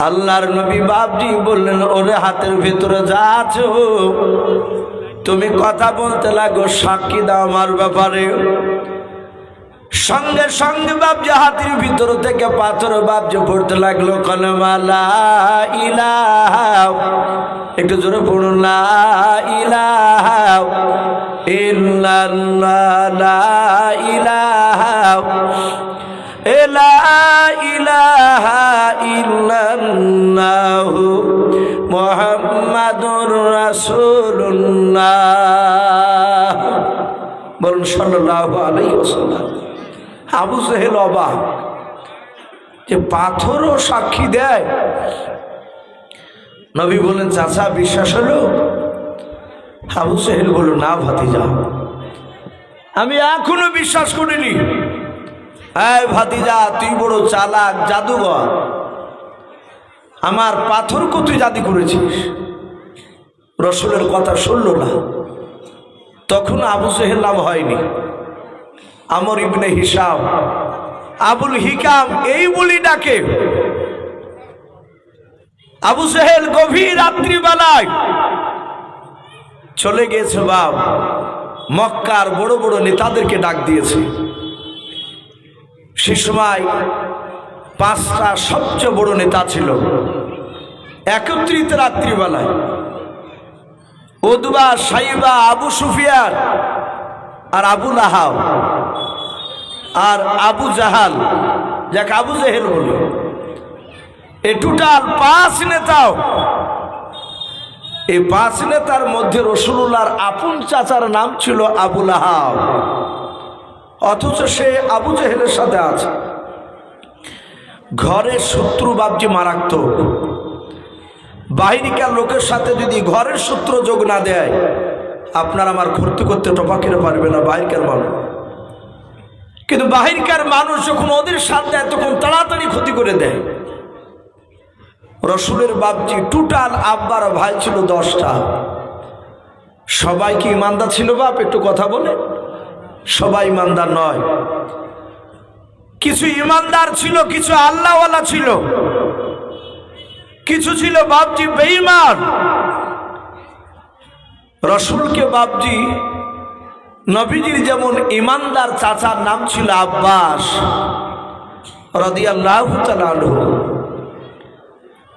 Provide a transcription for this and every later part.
আল্লাহর নবী বাপজি বললেন, ওরে হাতের ভেতরে যা আছো তুমি কথা বলতে লাগো, সাক্ষী দাও আমার ব্যাপারে। সঙ্গে সঙ্গে বাপজি হাতের ভিতর থেকে পাথর বাপজি পড়তে লাগলো কলেমা লা ইলাহা, একটু জোরে পড়ুন, লা ইলাহা ইল্লাল্লাহ, লা ইলাহা লা ইলাহা ইল্লাল্লাহু মুহাম্মাদুর রাসূলুল্লাহ। বলুন সাল্লাল্লাহু আলাইহি ওয়াসাল্লাম। আবু জেহেল অবাক যে পাথরও সাক্ষী দেয়। নবী বলেন, চাচা বিশ্বাস হলো? আবু জেহেল বলল, না ভাতিজা, আমি এখনো বিশ্বাস করিনি। হ্যাঁ ভাতিজা, তুই বড় চালাক জাদুঘর, আমার পাথরকে তুই জাদু করেছিস। রসুলের কথা শুনল না। তখন আবু জেহেল নাম হয়নি, আমর ইবনে হিশাম, আবুল হিকাম এই বলি ডাকে। আবু জেহেল গভীর রাত্রিবেলায় চলে গিয়েছে বাপ, মক্কার বড় বড় নেতাদেরকে ডাক দিয়েছে। সে সময় 5টা সবচেয়ে বড় নেতা ছিল একত্রিত রাত্রিবেলায়। উতবা, সাইবা, আবু সুফিয়ান আর আবু লাহাব আর আবু জাহাল, যাকে আবু জেহেল বলে, এই টোটাল 5 নেতাও। এই 5 নেতার মধ্যে রাসূলুল্লাহর আপন চাচার নাম ছিল আবু লাহাব, অথচ সে আবু জেহেলের সাথে আছে। ঘরের শত্রু বাপজি মারাত্মক। বাহিরিকার লোকের সাথে যদি ঘরের শত্রু যোগ না দেয়, আপনার আমার ক্ষতি করতে টপাকের পারবে না বাহিরকার মানুষ। কিন্তু বাহিরকার মানুষ যখন ওদের সাথে দেয় তখন তাড়াতাড়ি ক্ষতি করে দেয়। রসুলের বাপজি টোটাল আব্বার ভাই ছিল 10টা। সবাই কি ইমানদার ছিল বাপ? একটু কথা বলে। সবাই ইমানদার নয়, কিছু ইমানদার ছিল, কিছু আল্লাহওয়ালা ছিল, কিছু ছিল বাপজি বেঈমান। রসুলকে বাপজি নবীজির যেমন ইমানদার চাচার নাম ছিল আব্বাস রাদিয়াল্লাহু তাআলা আনহু,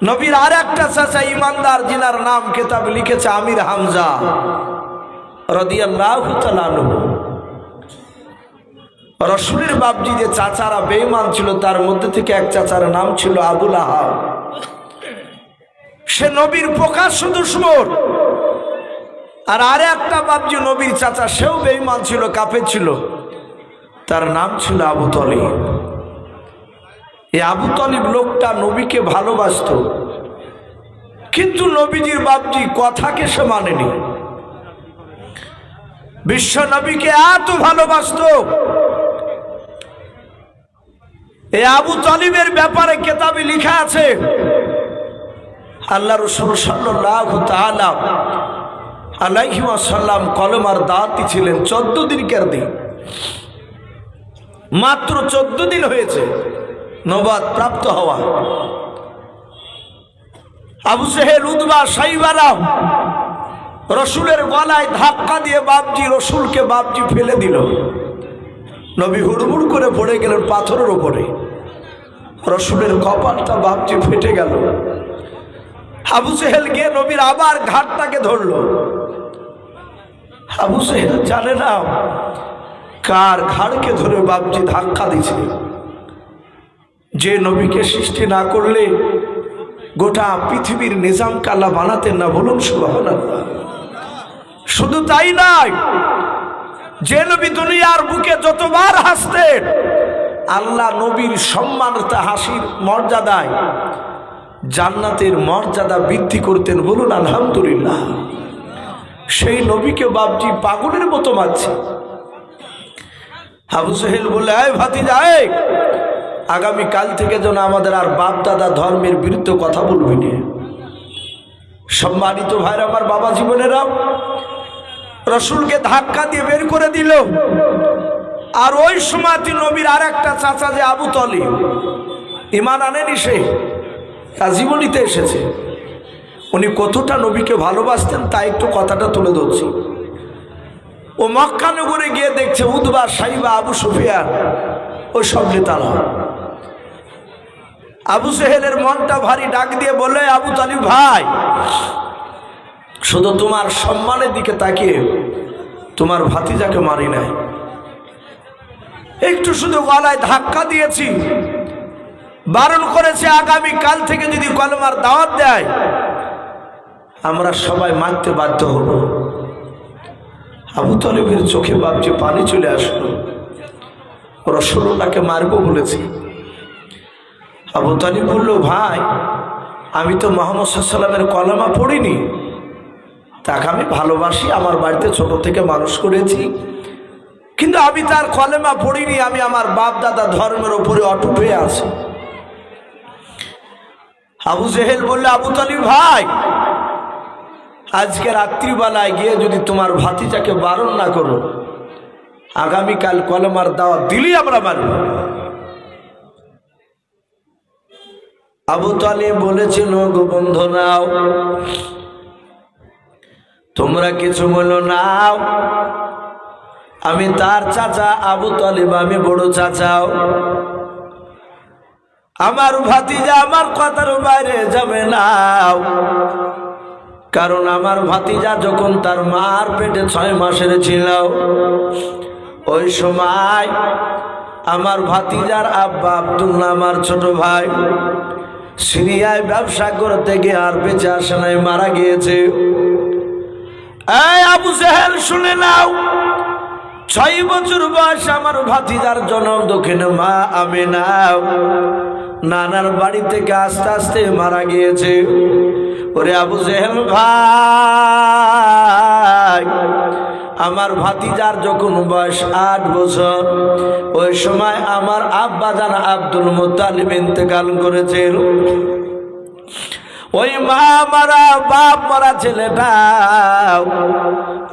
নবীর আর একটা চাচা ইমানদার যিনার নাম কিতাব লিখেছে আমির হামজা রাদিয়াল্লাহু তাআলা আনহু। রসুলের বাপজি যে চাচারা বেঈমান ছিল তার মধ্যে থেকে এক চাচার নাম ছিল আবু লাহাব। সে নবীর প্রকাশ্য দুশমন। আর একটা বাপজি নবীর চাচা, সেও বেঈমান ছিল, কাফের ছিল, তার নাম ছিল আবু তলিব। এই আবু তলিব লোকটা নবীকে ভালোবাসত, কিন্তু নবীজির বাপজি কথাকে সে মানেনি। বিশ্ব নবীকে এত ভালোবাসত। এই আবু তলিবের ব্যাপারে কিতাবে লেখা আছে, আল্লাহ রাসূল সাল্লাল্লাহু তাআলা আলাইহি ওয়াসাল্লাম কলমার দাওয়াতি ছিলেন 14 দিনকার দিন। মাত্র 14 দিন হয়েছে নবুয়ত প্রাপ্ত হওয়া। আবু জেহেল, উতবা, সাইবারা রসুলের গলায় ধাক্কা দিয়ে বাপজি রসুলকে বাপজি ফেলে দিল। নবী হুড়মুড় করে পড়ে গেলেন পাথরের উপরে। রসুলের কপালটা বাপজি ফেটে গেল। আবু জেহেল গিয়ে নবীর আবার ঘাটটাকে ধরল। আবু জেহেল জানে না কার ঘাড়কে ধরে বাপজি ধাক্কা দিছে। যে নবীকে সৃষ্টি না করলে গোটা পৃথিবীর নিজাম কালা বানাতেন না, বলুন সুবহানাল্লাহ। শুধু তাই নয়, যে নবী দুনিয়ার বুকে যতবার হাসতেন, আল্লাহ নবীর সম্মানতা হাসির মর্যাদায় জান্নাতের মর্যাদা বৃদ্ধি করতেন, বলুন আলহামদুলিল্লাহ। সেই নবীকে বাপজি পাগলের মতো মারছে। আবু জেহেল বলে, আয় ভাতিজা, আগামী কাল থেকে যেন আমাদের আর বাপ দাদা ধর্মের বিরুদ্ধে কথা বলবি না। সম্মানিত ভাইরা আমার, বাবা জীবনেরা, রসুলকে ধাক্কা দিয়ে বের করে দিল। আর ওই সময় নবীর আর একটা চাচা যে আবু তলিব, ইমান আনেনি, সে জীবনীতে এসেছে। উনি কতটা নবীকে ভালোবাসতেন তা একটু কথাটা তুলে ধরছি। ও মক্কা নগরে গিয়ে দেখছে উতবা, সাইবা, আবু সুফিয়ান ওই সব নেতারা। আবু জেহেলের মনটা ভারী, ডাক দিয়ে বলে, আবু তালিব ভাই, শুধু তোমার সম্মানের দিকে তাকিয়ে তোমার ভাতিজাকে মারি নাই, একটু শুধু গলায় ধাক্কা দিয়েছি, বারণ করেছে আগামী কাল থেকে যদি কলমার দাওয়াত দেয় আমরা সবাই মারতে বাধ্য হব। আবু তালেবের চোখে বাপজি পানি চলে আসলো। রাসূলুল্লাহকে মারবো বলেছে। আবু তালিব বলল, ভাই আমি তো মুহাম্মদ সাল্লাল্লাহু আলাইহি ওয়াসাল্লামের কলেমা পড়িনি, তাকে আমি ভালোবাসি, আমার বাড়িতে ছোট থেকে মানুষ করেছি, কিন্তু আমি তার কলেমা পড়িনি, আমি আমার বাপ দাদা ধর্মের উপরে অটুট হয়ে আছি। আবু জেহেল বলল, আবু তালিব ভাই, আজকে রাত্রিবেলায় গিয়ে যদি তোমার ভাতিজাকে বারণ না করো, আগামীকাল কলেমার দাওয়াত দিলেই আমরা মারব। আবু তালিব বলেছিল, গো বন্ধু নাও, তোমরা কিছু বলো নাও, আমি তার চাচা আবু তালিব, আমি বড় চাচাও, আমার ভাতিজা আমার কথার বাইরে যাবে না, কারণ আমার ভাতিজা যখন তার মার পেটে 6 মাসের ছিল, ওই সময় আমার ভাতিজার আব্বা আব্দুল্লাহ, আমার ছোট ভাই, সিরিয়ায় ব্যবসা করতে গিয়ে আর বেঁচে আসে নাই, মারা গিয়েছে। এই আবু জেহেল শুনে নাও, 6 বছর বয়স আমার ভাতিজার জন্ম দক্ষিণে মা আমিনা নানার বাড়ি থেকে আস্তে আস্তে মারা গিয়েছে। ওরে আবু জেহেল ভাই, আমার ভাতিজার যখন বয়স 8 বছর, ওই সময় আমার আব্বা জান আব্দুল মুত্তালিব ইন্তেকাল করেছিল। ওই মা মারা বাপ মারা ছেলেটা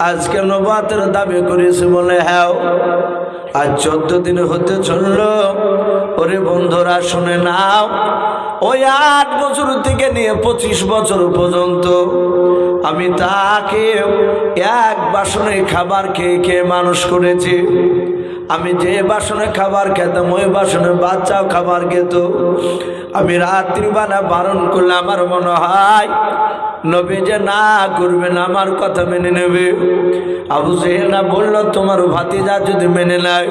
আজকে নবুয়তের দাবি করেছে বলে, হ্যাঁ আজ 14 দিন হতে চলল। ওরে বন্ধুরা শুনে নাও, ওই 8 বছর থেকে নিয়ে 25 বছর পর্যন্ত আমি তাকে এক বাসনে খাবার খেয়ে খেয়ে মানুষ করেছি। আমি যে বাসনে খাবার খেতাম ওই বাসনে বাচ্চাও খাবার খেত। আমি রাত্রিবেলা বারণ করলে আমার মনে হয় নবী যে না করবেন, আমার কথা মেনে নেবে। আবু জেহেল বলল, তোমার ভাতিজা যদি মেনে নেয়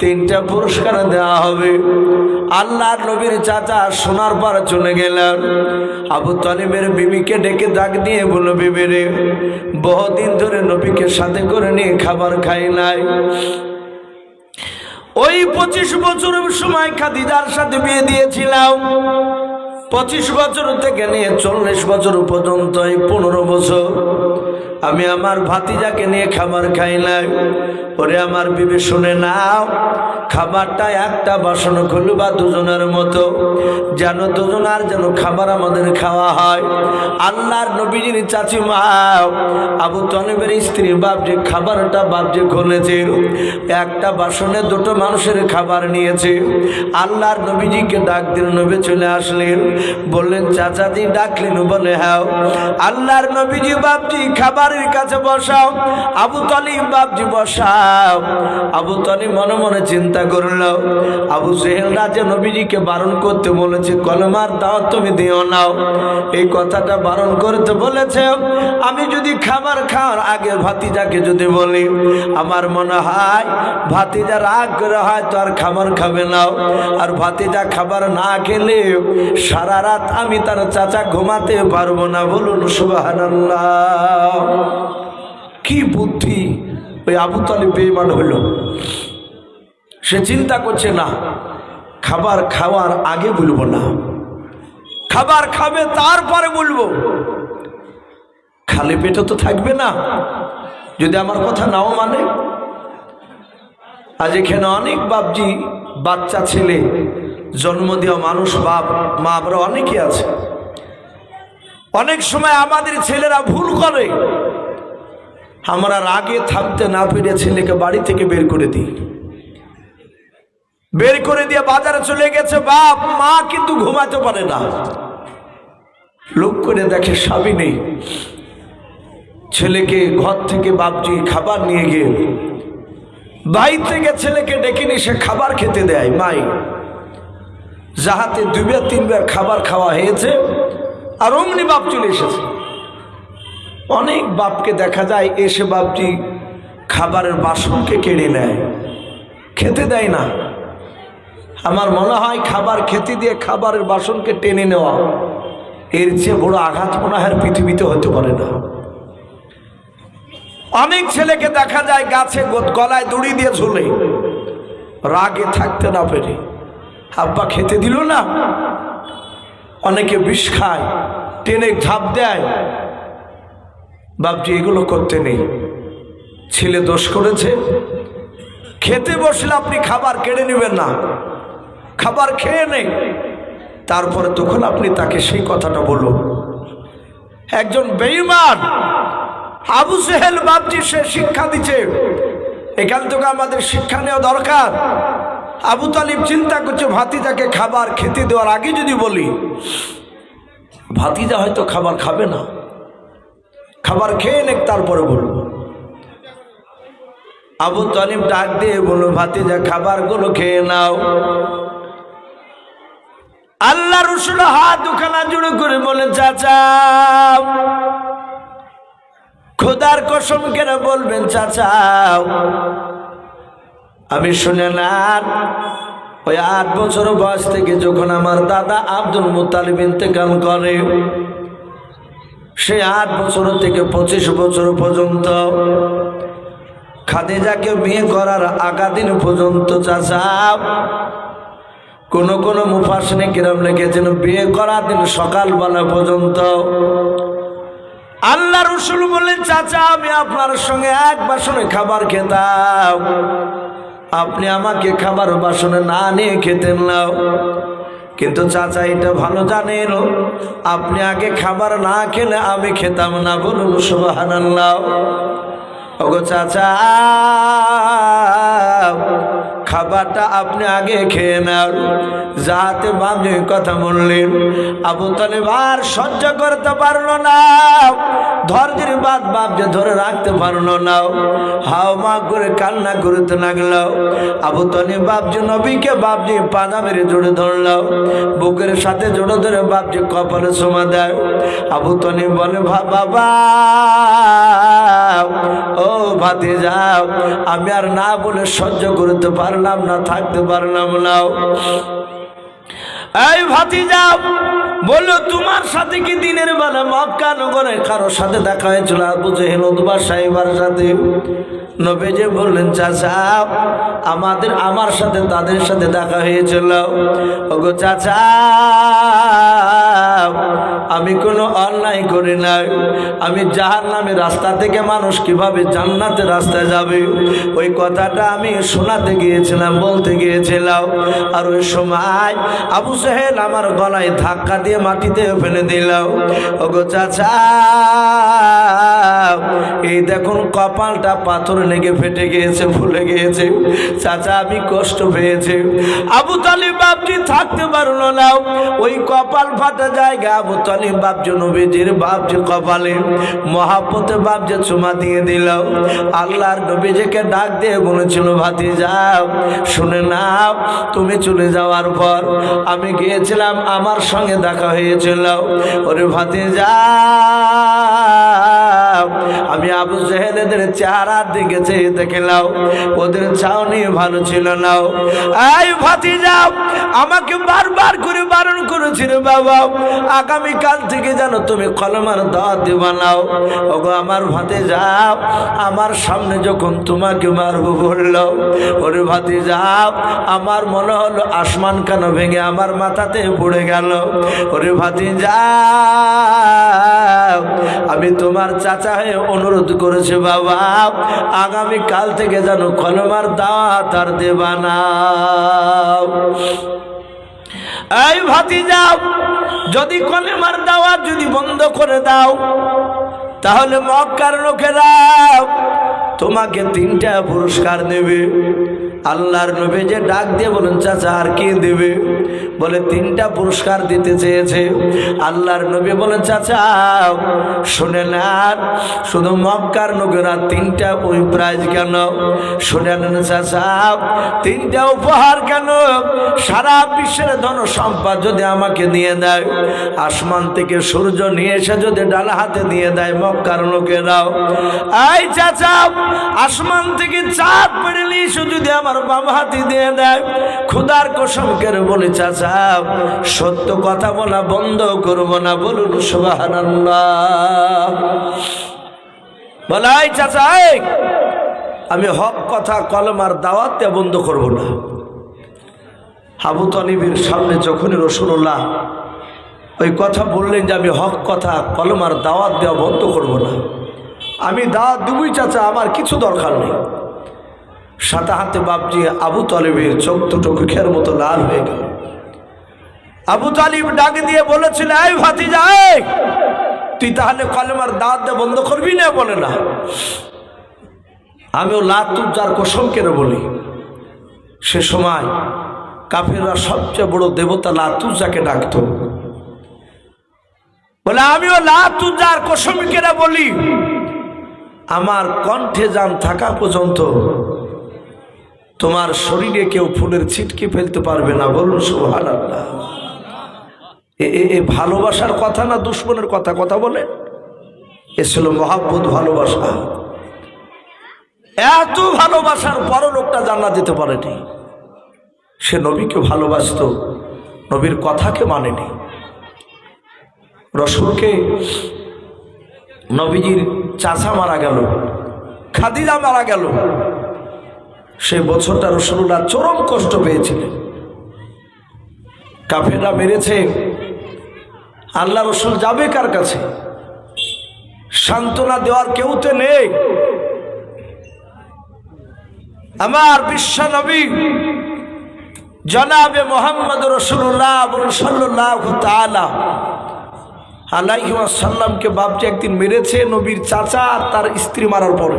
3টা পুরস্কার দেওয়া হবে। আল্লাহর নবীর চাচা শোনার পর চলে গেলেন। আবু তালিবের বিবিকে ডেকে ডাক দিয়ে বলল, বিবি রে, বহুদিন ধরে নবীকে সাথে করে নিয়ে খাবার খাই নাই। ওই 25 বছরের সময় খাদিজার সাথে বিয়ে দিয়েছিলাম। 25 বছর থেকে নিয়ে 40 বছর পর্যন্ত, এই 15 বছর আমি আমার ভাতিজাকে নিয়ে খাবার খাই নাই। ওরে আমার বিবি শুনে নাও, খাবারটা একটা বাসন খুলবা দুজনের মতো, যেন দুজনার যেন খাবার আমাদের খাওয়া হয়। আল্লাহর নবীজির চাচি মা আবু তালেবের স্ত্রী বাপ যে খাবারটা বাপ যে খুলেছে, একটা বাসনে 2টো মানুষের খাবার নিয়েছে। আল্লাহর নবীজিকে ডাক দিল, নবী চলে আসলেন, বললেন, চাচাজি ডাকলেন? বলে, হ্যাঁ। আল্লাহর নবীজি বাপজি খাবারের কাছে বসাও। আবু তালিব বাপজি বসাও। আবু তালিব মনে মনে চিন্তা করল, আবু জেহেল রাজা নবীজিকে বারণ করতে বলেছে, কলমার দাওয়াত তুমি দিও নাও, এই কথাটা বারণ করতে বলেছে। আমি যদি খাবার খাওয়ার আগে ভাতিজাকে যদি বলি, আমার মনে হয় ভাতিজা রাগ করে হয়তো আর খাবার খাবে না। আর ভাতিজা খাবার না খেলে সারা রাত আমি তার চাচা ঘুমাতে পারবো না। বলুন সুবহানাল্লাহ। কি বুদ্ধি! ওই আবু তালিব বেঈমান হলো। সে চিন্তা করছে, না, খাবার খাওয়ার আগে বলবো না, খাবার খাবে তারপরে বলবো। খালি পেটে তো থাকবে না যদি আমার কথা নাও মানে। আজ এখানে অনেক বাপজি বাচ্চা ছেলে জন্ম দেওয়া মানুষ, বাপ মা আমরা অনেকে আছে। অনেক সময় আমাদের ছেলেরা ভুল করে, আমরা রাগে থামতে না পেরে ছেলেকে বাড়ি থেকে বের করে দিই। বের করে দিয়ে বাজারে চলে গেছে বাপ, মা কিন্তু ঘুমাতে পারে না। লোক করে দেখে স্বামী নেই। ছেলেকে ঘর থেকে বাপজি খাবার নিয়ে গিয়ে বাইর থেকে ছেলেকে ডেকে নিয়ে সে খাবার খেতে দেয়। মাই যাহাতে 2-3 খাবার খাওয়া হয়েছে আর অমনি বাপ চলে এসেছে। অনেক বাপকে দেখা যায় এসে বাপজি খাবারের বাসনকে কেড়ে নেয়, খেতে দেয় না। আমার মনে হয় খাবার খেতে দিয়ে খাবারের বাসনকে টেনে নেওয়া এর চেয়ে বড় আঘাত মনে হয় পৃথিবীতে হতে পারে না। অনেক ছেলেকে দেখা যায় গাছে গলায় দড়ি দিয়ে ঝুলে, রাগে থাকতে না পেরে আব্বা খেতে দিল না। অনেকে বিষ খায়, টেনে ঝাঁপ দেয়। বাপজি এগুলো করতে নেই। ছেলে দোষ করেছে, খেতে বসলে আপনি খাবার কেড়ে নেবেন না, খাবার খেয়ে নেই, তারপরে তখন আপনি তাকে সেই কথাটা বলুন। একজন বেঈমান আবু জেহেল বাপজি সে শিক্ষা দিচ্ছে, এখান থেকে আমাদের শিক্ষা নেওয়া দরকার। আবু তালিব চিন্তা করছে ভাতিজাকে খাবার খেতে দেওয়ার আগে যদি বলি, ভাতিজা হয়তো খাবার খাবে না, খাবার খেয়ে নেক তারপরে বলবো। আবু তালিব ডাক দিয়ে বলল, ভাতিজা খাবারগুলো খেয়ে নাও। আল্লাহ রসুল হাত দুখানা জুড়ে করে বলে, চাচা খোদার কসম কেন বলবেন চাচা, আমি শুনে না ওই 8 বছর বয়স থেকে যখন আমার দাদা আব্দুল মুত্তালিব ইন্তেকাল করে, সে 8 বছর থেকে 25 বছর পর্যন্ত খাদিজাকে বিয়ে করার আগা দিন পর্যন্ত চাচা কোন মুফাসসিরিন কিরাম লিখেছেন বিয়ে করার দিন সকালবেলা পর্যন্ত আল্লাহ রসুল বলেন, চাচা আমি আপনার সঙ্গে এক বাসনে খাবার খেতাম, আপনি আমাকে খাবার বাসনে না নিয়ে খেতেন না। কিন্তু চাচা এটা ভালো জানেন, আপনি আগে খাবার না খেলে আমি খেতাম না। বলুন সুবহানাল্লাহ। ওগো চাচা খাবারটা আপনি আগে খেয়ে নেন। যাতে বাপজি কথা বললেন, আবু তালিব আর সহ্য করতে পারলো না, ধৈর্যের বাদ বাপজি ধরে রাখতে পারলো না, হাও মা করে কান্না করতে লাগলো। আবু তালিব বাপজি নবীকে বাপজি পাজা মেরে জোরে ধরলো, বুকের সাথে জোরে ধরে বাপজি কপালে চুমা দেয়। আবু তালিব বলে, বাবা ও ভাতিজা আমি আর না বলে সহ্য করতে পারলাম না, থাকতে পারলাম না। এই ভাতিজা বললো, তোমার সাথে কি দিনের বেলা মক্কা নগরে কারোর সাথে দেখা হয়েছিল? আবু জেহেল উতবা সাহেবার সাথে। নবীজি বললেন, চাচা আমার সাথে তাদের সাথে দেখা হয়েছিল। ওগো চাচা আমি কোনো অন্যায় করি নাই, আমি জাহান্নামের রাস্তা থেকে মানুষ কিভাবে জান্নাতের রাস্তায় যাবে ওই কথাটা আমি শোনাতে গিয়েছিলাম, বলতে গিয়েছিলাম। আর ওই সময় আবু জেহেল আমার গলায় ধাক্কা দিয়ে মাটিতে ফেলে দিল। ওগো চাচা এই দেখুন কপালটা পাথর লেগে ফেটে গিয়েছে, ফুলে গিয়েছে। চাচা আমি কষ্ট পেয়েছি। আবু তালিব বাপজি থাকতে পারলো না, ওই কপাল ফাটা জায়গা আবু তালিব বাপজি নবীজির বাপজি কপালে মহাব্বতে বাপজি চুমা দিয়ে দিল। আল্লাহর নবীজিকে ডাক দিয়ে বলেছিল, ভাতিজা শুনে নাও, তুমি চলে যাওয়ার পর আমি গিয়েছিলাম, আমার সঙ্গে দেখা হয়েছিল। ওরে ভাতিজা আমি আবু জেহেলের চেহারার দিকে চেয়ে দেখলাম, ওদের চাউনি ভালো ছিল না। এই ভাতিজা আমাকে বারবার করে বারণ করেছিল, বাবা আগামীকাল থেকে যেন তুমি কলমার দাওয়াত দিবা নাও। ওগো আমার ভাতিজা আমার সামনে যখন তোমাকে মারবো বললো, ওরে ভাতিজা আমার মনে হলো আসমান কেন ভেঙে আমার মাথাতে পড়ে গেল। ওরে ভাতিজা আমি তোমার চাচা হয়ে অনুরোধ করেছি, বাবা আগামীকাল থেকে যেন কলমার দাওয়াত আর দেবা না। এই ভাতিজা যদি কলমার দাওয়াত যদি বন্ধ করে দাও, তাহলে মক্কার লোকেরা তোমাকে 3টা পুরস্কার দেবে। আল্লাহর নবী যে ডাক দিয়ে বলেন, চাচা আর কি দেবে? বলে 3টা পুরস্কার দিতে চেয়েছে। আল্লাহর নবী বলে চাচা শুনে নেন, শুধু মক্কার লোকেরা 3টা ওই প্রাইজ কেন? শুনে নেন চাচা, 3টা উপহার কেন? সারা বিশ্বের ধন সম্পদ যদি আমাকে দিয়ে দেয়, আসমান থেকে সূর্য নিয়ে এসে যদি ডালা হাতে দিয়ে দেয় মক্কার লোকেরাও, এই চাচা আসমান থেকে চাঁদ পড়লে যদি আমার বাবা হাতে দিয়ে দেয়, খোদার কসম করে বলে চাচা সত্য কথা বলা বন্ধ করব না। বলুন সুবহানাল্লাহ। বলাই চাচা আমি হক কথা কলমার দাওয়াত দেওয়া বন্ধ করব না। আবু তালিবের সামনে যখনই রাসূলুল্লাহ ওই কথা বললেন যে আমি হক কথা কলমার দাওয়াত দেওয়া বন্ধ করব না, আমি দাওয়াত দিবই চাচা, আমার কিছু দরকার নেই। সাথে হাতে বাপজি আবু তালিবের চোখ দুটো চোখের মতো লাল হয়ে গেল। আবু তালিব ডাক দিয়ে বলেছিল, এই ভাতিজা তুই তাহলে কলমার দাওয়াত দেওয়া বন্ধ করবি না? বলে না, আমিও লাত উজ্জার কসম করে বলি। সে সময় কাফেররা সবচেয়ে বড় দেবতা লাত উজ্জাকে ডাকত। বলে আমিও লাত উজ্জার কসম করে বলি, আমার কণ্ঠে জান থাকা পর্যন্ত তোমার শরীরে কেউ ফুলের ছিটকে ফেলতে পারবে না। বলুন সুবহানাল্লাহ। এ ভালোবাসার কথা না দুশ্মনের কথা? কথা বলে এ ছিল মহাব্বত, ভালোবাসা। এত ভালোবাসার পরও লোকটা জান্নাত যেতে পারেনি। সে নবীকে ভালোবাসত, নবীর কথাকে মানেনি। রসুলকে নবীজির চাচা মারা গেল, খাদিজা মারা গেল, সেই বছরটা রাসূলুল্লাহ চরম কষ্ট পেয়েছিলেন। কাফেররা মেরেছে, আল্লাহ রসুল যাবে কার কাছে? সান্ত্বনা দেওয়ার কেউ তো নেই। আমার বিশ্ব নবী জনাবে মোহাম্মদ রাসূলুল্লাহ সাল্লাল্লাহু তাআলা আলাইহি ওয়াসাল্লামকে বাপজি একদিন মেরেছে নবীর চাচা আর তার স্ত্রী মারার পরে।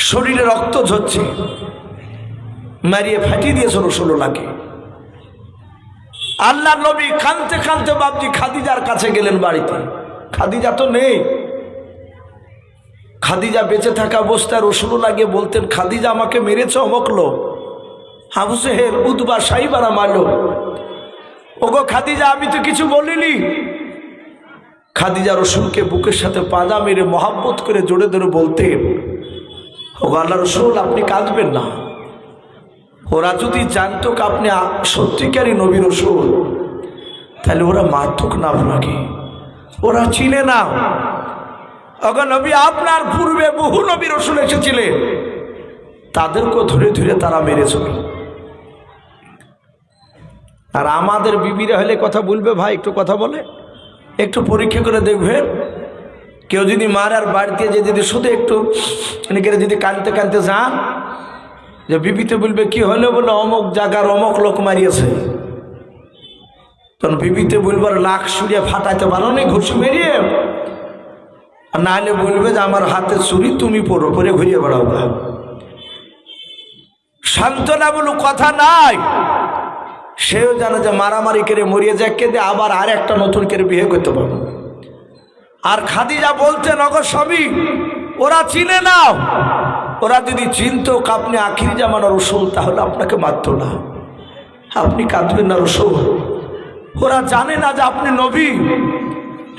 শরীরে রক্ত ঝরছে, মারিয়ে ফাটিয়ে দিয়েছে রাসূলুল্লাহকে। আল্লাহ নবী কাঁদতে কাঁদতে বাপজি খাদিজার কাছে গেলেন বাড়িতে। খাদিজা তো নেই। খাদিজা বেঁচে থাকা অবস্থায় রাসূলুল্লাহ গিয়ে বলতেন, খাদিজা আমাকে মেরেছে অমুক লোক, আবু জেহেল, উতবা, সাইবারা মারলো। ওগো খাদিজা আমি তো কিছু বলিনি। খাদিজা রসুলকে বুকের সাথে পাজা মেরে মহাব্বত করে জোরে ধরে বলতেন, ওগো আল্লাহ রসুল আপনি কাঁদবেন না। ওরা যদি জানতো আপনি সত্যিকারই নবী রসুল, তাহলে ওরা মারতক না আপনাকে, ওরা চিনে না। ওগো নবী আপনার পূর্বে বহু নবী রসুল এসেছিলেন, তাদেরকেও ধরে ধরে তারা মেরেছিল। আর আমাদের বিবিরা হলে কথা বলবে, ভাই একটু কথা বলে, একটু পরীক্ষা করে দেখবেন। কেউ যদি মারার বাড়িতে যে যদি শুধু একটু যদি কাঁদতে কাঁদতে যান, যে বিবিতে বলবে কি হলো? বলে অমুক জায়গার অমুক লোক মারিয়েছে। তখন বিবিতে বলবার লাখ সুরিয়ে ফাটাইতে পারো নি ঘুষি মেরিয়ে, আর না হলে বলবে যে আমার হাতে ছুরি, তুমি পড়ো, পরে ঘুরিয়ে বেড়াও। সান্ত্বনা বলো কথা নাই। সেও জানে যে মারামারি করে মরিয়ে যায়, কেঁদে আবার আর একটা নতুন করে বিয়ে করতে পারবো। আর খাদিজা বলতেন, ওগো স্বামী ওরা চিনে না, ওরা যদি চিনত আপনি আখিরি জামানার রসুল, তাহলে আপনাকে মারত না, আপনি কাঁদবেন না রসুল। ওরা জানে না যে আপনি নবী।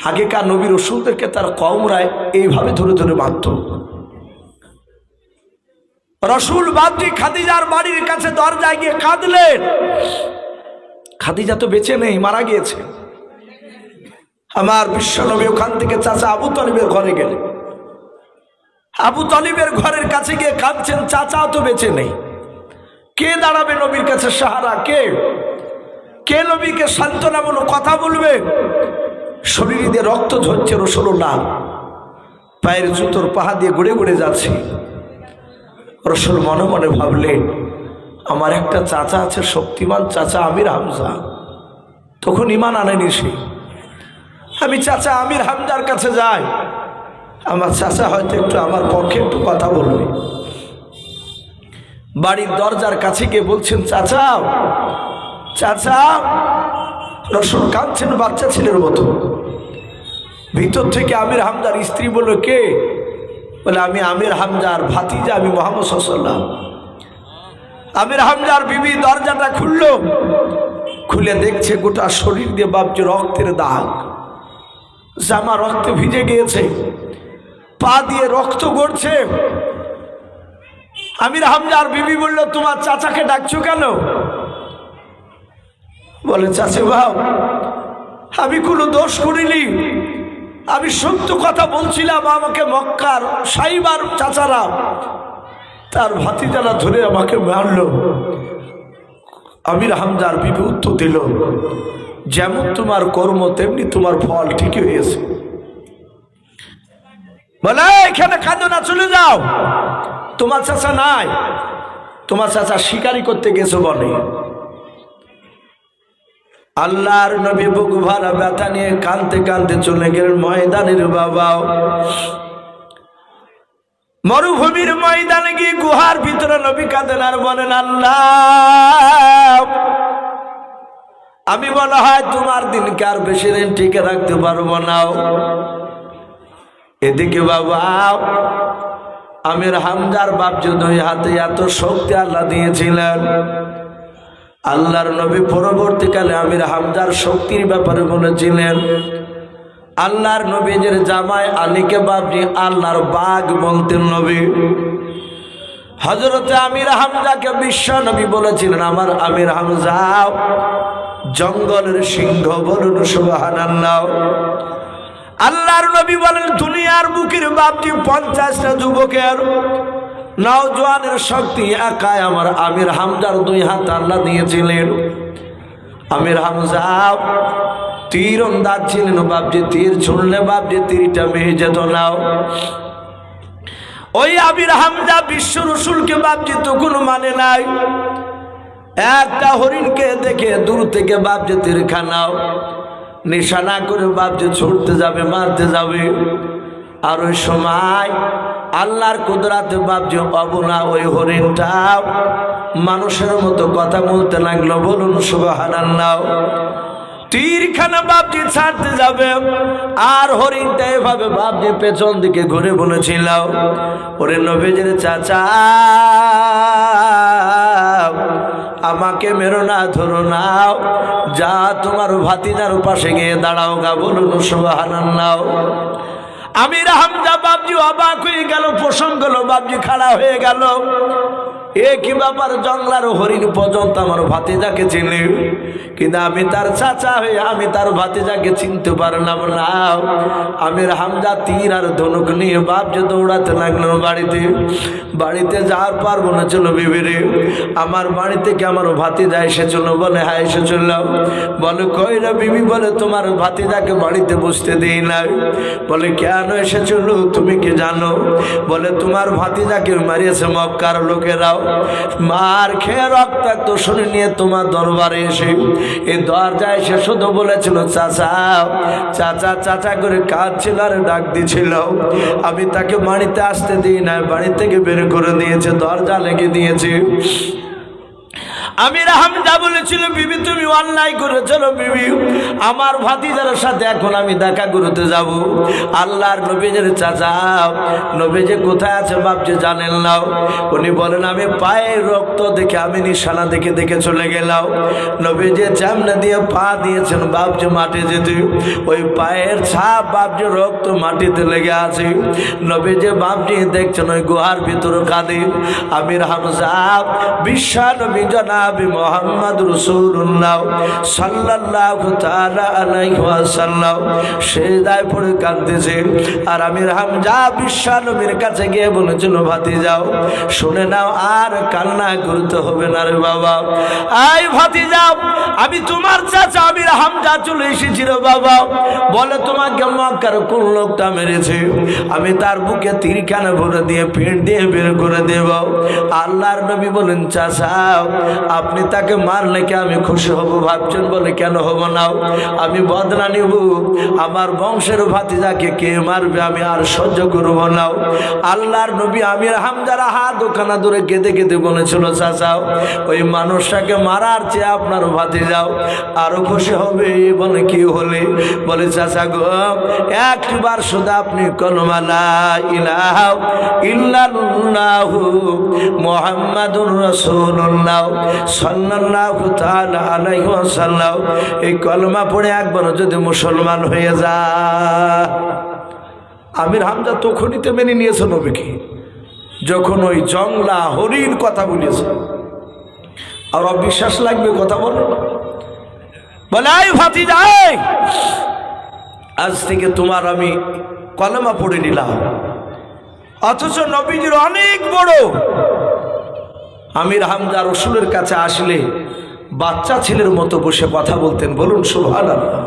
আগেকার নবী রসুলদেরকে তার কওমরা এইভাবে ধরে ধরে মারত। রসুল বাপজি খাদিজার বাড়ির কাছে দরজায় গিয়ে কাঁদলেন। খাদিজা তো বেঁচে নেই, মারা গিয়েছে। আমার বিশ্বনবী ওখান থেকে চাচা আবু তালিবের ঘরে গেলেন। আবু তালিবের ঘরের কাছে গিয়ে কাঁদছেন, চাচাও তো বেঁচে নেই। কে দাঁড়াবে নবীর কাছে সাহারা? কে নবীকে সান্ত্বনামূলক কথা বলবে? শরীরে দিয়ে রক্ত ঝরছে, রাসূলুল্লাহ পায়ের জুতোর পাহা দিয়ে ঘুরে ঘুরে যাচ্ছে। রাসূল মনে মনে ভাবলেন, আমার একটা চাচা আছে শক্তিমান চাচা আমির হামজা, তখন ইমান আনেনি সে। আমি চাচা আমির হামজার কাছে যাই, আমার চাচা হয়তো একটু আমার পক্ষে একটু কথা বলবে। বাড়ির দরজার কাছে গিয়ে বলছেন, চাচা চাচা রসুল কাঁদছেন বাচ্চা ছেলের মতো। ভিতর থেকে আমির হামজার স্ত্রী বলল, কে? বলে, আমি আমির হামজার ভাতিজা, আমি মোহাম্মদ সাল্লাল্লাহু আলাইহি ওয়াসাল্লাম। আমির হামজার বিবি দরজাটা খুললো, খুলে দেখছে গোটা শরীর দিয়ে বাপজি রক্তের দাগ, জামা রক্তে ভিজে গিয়েছে, পা দিয়ে রক্ত গড়ছে। আমির হামজার বিবি বলল, তোমার চাচাকে ডাকছো কেন? বলে, চাচা ভাও, আমি কোনো দোষ করিনি, আমি সত্য কথা বলছিলাম। আমাকে মক্কার সাইবার চাচারা তার ভাতিজারা ধরে আমাকে মারলো। আমির হামজার বিবি উত্তর দিল, যেমন তোমার কর্ম তেমনি তোমার ফল ঠিকই হয়েছে। বলে, এখানে কাঁদো না, চলে যাও, তোমার চাচা নাই, তোমার চাচা শিকারি করতে গেছে বলে। আল্লাহর নবী বুক ভরা ব্যথা নিয়ে কাঁদতে কাঁদতে চলে গেলেন ময়দানের বাবাও। মরুভূমির ময়দানে গিয়ে গুহার ভিতরে নবী কাঁদেন আর বলেন, আল্লাহ, আমি বলা হয় তোমার দিনকে আর বেশি দিন টিকে রাখতে পারবো না। এদিকে বাবা আমির হামজার বাপজি দুই হাতে এত শক্তি আল্লাহ দিয়েছিলেন। আল্লাহর নবী পরবর্তীকালে আমির হামজার শক্তির ব্যাপারে বলেছিলেন, আল্লাহর নবীজের জামাই আলীকে বাপজি আল্লাহর বাঘ বলতেন নবী। হযরতে আমির হামজাকে বিশ্ব নবী বলেছিলেন, আমার আমির হামজা জঙ্গলের সিংহ, বলুন সুবহানাল্লাহ। আল্লাহর নবী বলেন, দুনিয়ার বুকের বাপজি 50টা যুবকের নওজোয়ানের শক্তি একাই আমার আমির হামজার দুই হাত আল্লাহ দিয়েছিলেন। আমির হামজা তীর আন্দাজ ছিলেন বাপজি, তীর ছুড়লে বাপজি তীরটা মেহে যেত না। ওই আমির হামজা বিশ্ব রসুলকে বাপজি তখন মানে নাই। একটা হরিণকে দেখে দূর থেকে বাপজি তীর খানাও নিশানা করে বাপজি ছুটতে যাবে, মারতে যাবে। আর ওই সময় আল্লাহর কুদরাতে বাপজি অবনা ওই হরিণটা মানুষের মতো কথা বলতে লাগলো, বলুন সুবহানাল্লাহ। তীরখানা বাপজি ছাড়তে যাবে আর হরিণটা এভাবে বাপজি পেছন দিকে ঘুরে বলেছিল, ওরে নবীজির চাচা, আমাকে মেরো না, ধরো না, যা তোমার ভাতিজার পাশে গিয়ে দাঁড়াও গা, বলুন সুবহানাল্লাহ। আমির হামজা বাপজি অবাক হয়ে গেল, প্রসঙ্গ হলো বাপজি খাড়া হয়ে গেল। এ কি ব্যাপার, জঙ্গলার হরিণ পর্যন্ত আমার ভাতিজাকে চিনি, কিন্তু আমি তার চাচা হয়ে আমি তার ভাতিজাকে চিনতে পারলাম না। আমির হামজা তীর আর ধনুক নিয়ে বাপজি দৌড়াতে লাগলো বাড়িতে। বাড়িতে যাওয়ার পর মনে চলো, বিবিরে আমার বাড়ি থেকে আমার ভাতিজা এসেছিল। বলে, হ্যাঁ এসেছিল। বলে, কই রে বিবি? বলে, তোমার ভাতিজাকে বাড়িতে বসতে দিই নাই। বলে, কেন এসেছিল তুমি কি জানো? বলে, তোমার ভাতিজাকে মারিয়েছে মক্কার লোকেরাও, মার খেয়ে রক্তাক্ত শরীর নিয়ে তোমার দরবারে এসে এই দরজায় এসে শুধু বলেছিল চাচা চাচা চাচা করে কাঁদছিল আর ডাক দিছিল। আমি তাকে বাড়িতে আসতে দিই না, বাড়ি থেকে বের করে দিয়েছে, দরজা লেগে দিয়েছে। আমির হামজা বলেছিল, বিবি তুমি অন্যায় করেছিল বিবি, আমার ভাতিজার সাথে এখন আমি দেখা করতে যাব। আল্লাহর নবীজের চাচা নবীজি কোথায় আছে বাপজি জানেন না। উনি বলেন, আমি পায়ের রক্ত দেখে আমি নিশানা দেখে দেখে চলে গেলাম। নবীজি চামড়া দিয়ে পা দিয়েছেন বাপজি মাটি যেতে, ওই পায়ের ছাপ বাপজি রক্ত মাটিতে লেগে আছে। নবীজি বাপজি দেখছেন ওই গুহার ভিতরে কাঁদে। আমির হামজা বিশ্বা নবী জনাবে মুহাম্মদ রাসূলুল্লাহ সাল্লাল্লাহু তাআলা আলাইহি ওয়াসাল্লাম সিজদায় পড়ে কাঁদতেছেন। আর আমির হামজা বিশ্বা নবীর কাছে গিয়ে বলেছিল, ভাতিজা শুনে নাও, আর কান্না করতে হবে না রে বাবা। আই ভাতিজা, আমি তোমার চাচা আমির হামজা চলে এসেছিল বাবা। বলে, তোমাকে মক্কার কোন লোকটা মেরেছে, আমি তার বুকে তীরখানা ভরে দিয়ে পেট দিয়ে বের করে দেব। আল্লাহর নবী বলেন, চাচা আপনি তাকে মারলে কি আমি খুশি হব ভাবছেন? বলে কেন হব না, আমি বদলা নিব, আমার বংশের ভাতিজাকে কে মারবে আমি আর সহ্য করব না। আল্লাহর নবী আমির হামজারা হাত ওখানা ধরে কেঁদে কেঁদে বলেছিল, চাচাও ওই মানুষটাকে মারার চেয়ে আপনার ভাতিজাও আরো খুশি হবে। বলে কি হলে? বলে চাচা গো, একবার শুধু আপনি কলমা লা ইলাহা ইল্লাল্লাহু মুহাম্মাদুর রাসূলুল্লাহ সাল্লাল্লাহু তাআলা আলাইহি ওয়াসাল্লাম এই কলমা পড়ে একবার যদি মুসলমান হয়ে যায়। আমির হামজা তখনইতে মেনে নিয়েছে নবীকে, যখন ওই জংলা হরিণ কথা বলেছে। আর অবিশ্বাস লাগবে কথা বলে, বলে আই ভাতিজা, আজ থেকে তোমার আমি কলমা পড়ে নিলাম। অথচ নবীজির অনেক বড়। আমির হামজা রসুলের কাছে আসলে বাচ্চা ছেলের মতো বসে কথা বলতেন। বলুন সুবহানাল্লাহ।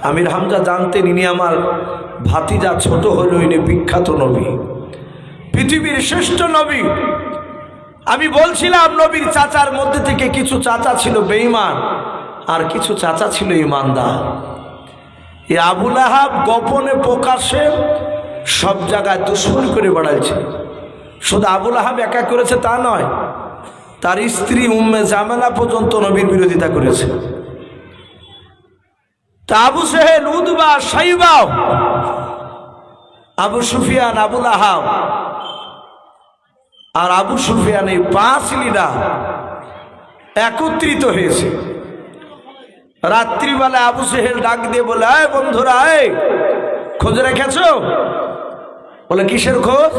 আমির হামজা জানতেন ইনি আমার ভাতিজা, ছোট হলো ইনি বিখ্যাত নবী, পৃথিবীর শ্রেষ্ঠ নবী। আমি বলছিলাম নবীর চাচার মধ্যে থেকে কিছু চাচা ছিল বেঈমান, আর কিছু চাচা ছিল ইমানদার। এই আবু লাহাব গোপনে প্রকাশ্যে সব জায়গায় দুশ্মনী করে বেড়াইছে। শুধু আবু লাহাব একা করেছে তা নয়, তার স্ত্রী উম্মে জামেলা পর্যন্ত নবীর বিরোধিতা করেছে। তা আবু সেহেল, উদবা, সাইবা, আবু সুফিয়ান, আবু লাহাব আর আবু সুফিয়ান এই 5 লিডার একত্রিত হয়েছে। রাত্রিবেলা আবু সেহেল ডাক দিয়ে বলে, আয় বন্ধুরা, আয়, খোঁজ রেখেছ? বলে কিসের খোঁজ?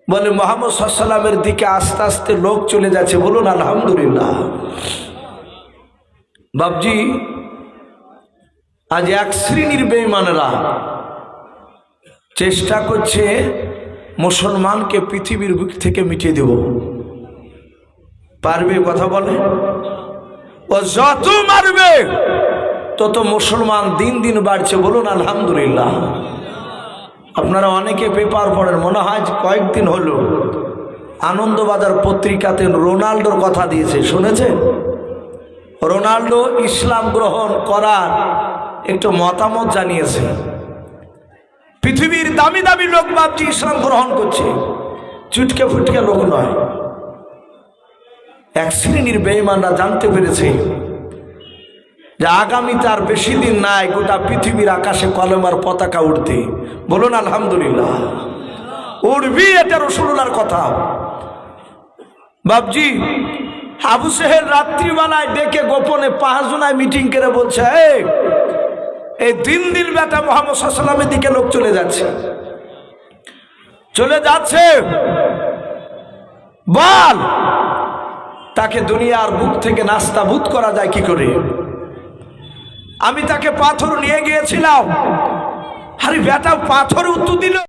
বলে মুহাম্মদ সাল্লাল্লাহু আলাইহি ওয়াসাল্লামের দিকে আস্তে আস্তে লোক চলে যাচ্ছে। বলুন আলহামদুলিল্লাহ। বাবজি, আজ এক শ্রেণীর বেঈমানেরা চেষ্টা করছে মুসলমানকে পৃথিবীর বুক থেকে মিটিয়ে দেব। পারবে? কথা বলে। ও যত মারবে তত মুসলমান দিন দিন বাড়ছে। বলুন আলহামদুলিল্লাহ। আপনারা অনেকে পেপার পড়েন, মনে হয় কয়েকদিন হলো আনন্দবাজার পত্রিকাতে রোনাল্ডোর কথা দিয়েছে, শুনেছেন? রোনাল্ডো ইসলাম গ্রহণ করার একটু মতামত জানিয়েছে। পৃথিবীর দামি দামি লোক ভাবছি ইসলাম গ্রহণ করছে, চুটকে ফুটকে লোক নয়। এক শ্রেণীর বেঈমানরা জানতে পেরেছে যে আগামীতে আর বেশি দিন নাই গোটা পৃথিবীর আকাশে কলমার পতাকা উঠতে। বলুন আলহামদুলিল্লাহ। উঠবি, এটা রাসূলুল্লাহর কথা। বাবজি, আবু সেহেল রাত্রিবেলায় ডেকে গোপনে 5 জনায় মিটিং করে বলছে, এই দিন দিন বেটা মুহাম্মদ সাল্লাল্লাহু আলাইহি ওয়াসাল্লামের দিকে লোক চলে যাচ্ছে। বল তাকে দুনিয়ার বুক থেকে নাস্তাবুদ করা যায় কি করে? আমি তাকে পাথর নিয়ে গিয়েছিলাম, আরে বেটা পাথর উত্তর দিল।